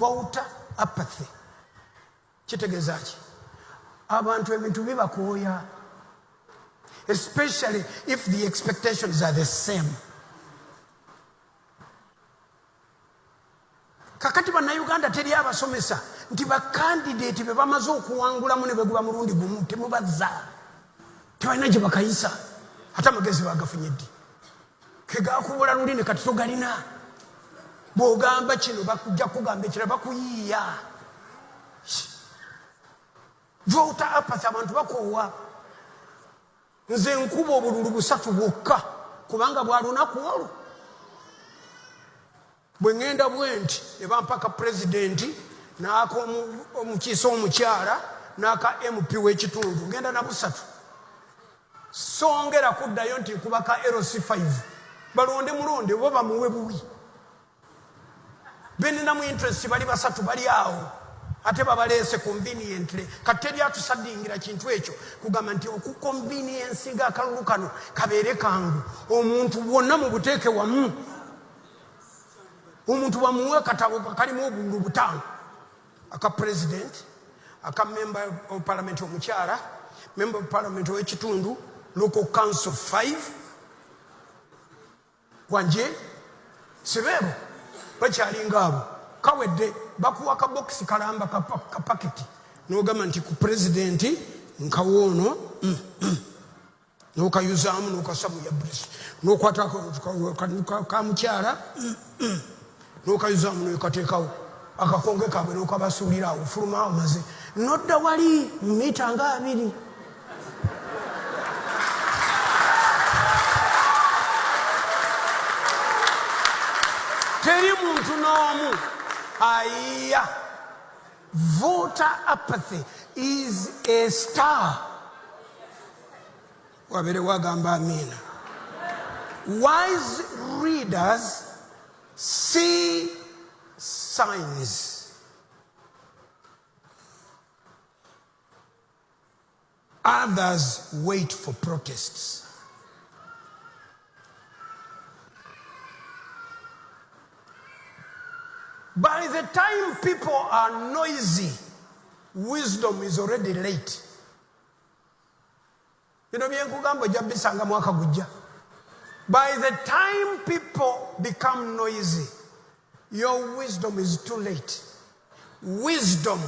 voter apathy. Kitegezaaki abantu ebintu bibakooya, especially if the expectations are the same. Kakati bannayuganda teri abasomesa nti bakandidate be bamaze okuwangulamu ne beguba mulundi gumu temubazza tebalina gye bakayisa ate amagezi bagafunye ddi kegakubula luli ne kati togalina bw'ogamba kino bakujja kugamba ekira bakuyiiya. Voter apathy abantu bakoowa. Nze nkuba obululu busatu bwokka kubanga bwa lunaku olwo bwe ngenda bwenti ebampaka pulezidenti n'aka omukiisa omukyala n'aka MP w'ekitundu ngenda na busatu songera kuddayo nti nkubaka LC5 balonde mulonde bo bamuwe buwi beninamu interest bali basatu bali awo ate babaleese conveniently kati teri atusadingira kintu ekyo kugamba nti okuconvenience nga akalulu kano kabeere kangu omuntu bwonna mu buteeke wamu omuntu bamuwe katabo kalimu obululu butaano aka president aka member of parliament omukyala member of parliament w'ekitundu local council 5 wanje sibeebo bakyalinga abo kawedde bakuwa ka box kalamba ka paketi n'ogamba nti ku presidenti nkawoono n'okayuzaamu n'okasamu ya bulisi n'okwata ka mukyala n'okayuzaamu n'okateekawo akakonge kaabwe n'okabasuulira awo fuluma awo maze nodda wali mita nga 2 teri muntu n'omu ayiya. Voter apathy is a star. Wabere wagamba amina. Wise readers see signs. Others wait for protests. By the time people are noisy, wisdom is already late. By the time people become noisy, your wisdom is too late. Wisdom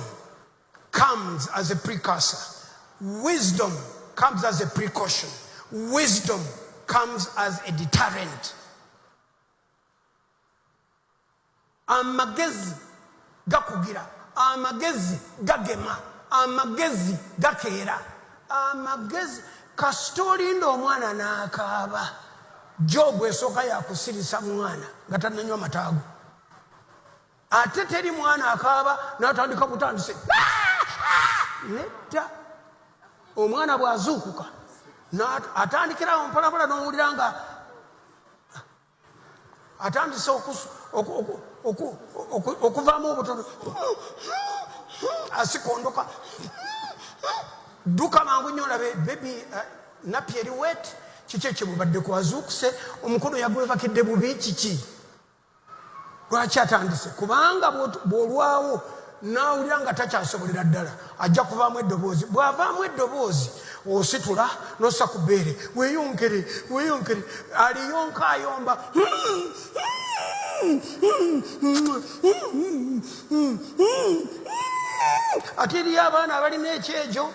comes as a precursor. Wisdom comes as a precaution. Wisdom comes as a deterrent. Amagezi gakugira, amagezi gagema, amagezi gakeera, amagezi kastori ndo omwana n'akaaba. Jobu esooka yakusirisa mwana nga tannanywa mataago. Ate teri mwana akaaba n'atandika butandise nedda omwana bw'azuukuka atandikirawo mpalapala n'owulira nga atandise okuvaamu obutono asikondoka dduka mangu nnyo olabe bebi nappi eri wet kiki ekimubadde kwazuukuse omukono yagwebakidde bubi kiki lwaki atandise kubanga bw'olwawo n'awulira nga takyasobolera ddala ajja kuvaamu eddoboozi bw'avaamu eddoboozi ositula n'ossa ku bbeere weeyonkere aliyonka ayomba ate eriyo abaana abalina ekyejo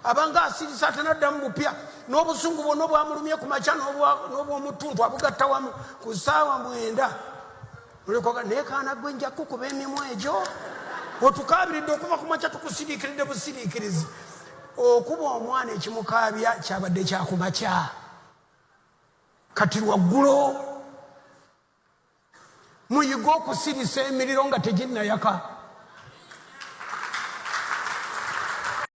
abanga asirisa atanaddamu bupya n'obusungu bwonna bwamulumye ku makya n'obw'omutuntu abugatta wamu ku ssaawa 9 olikoga naye kaana gwe nja kukuba emimu egyo otukaabiridde okuva ku makya tukusiriikiridde busiriikirizi okuba omwana ekimukaabya kyabadde kyakumakya kati lwaggulo muyiga okusirisa emiriro nga teginnayaka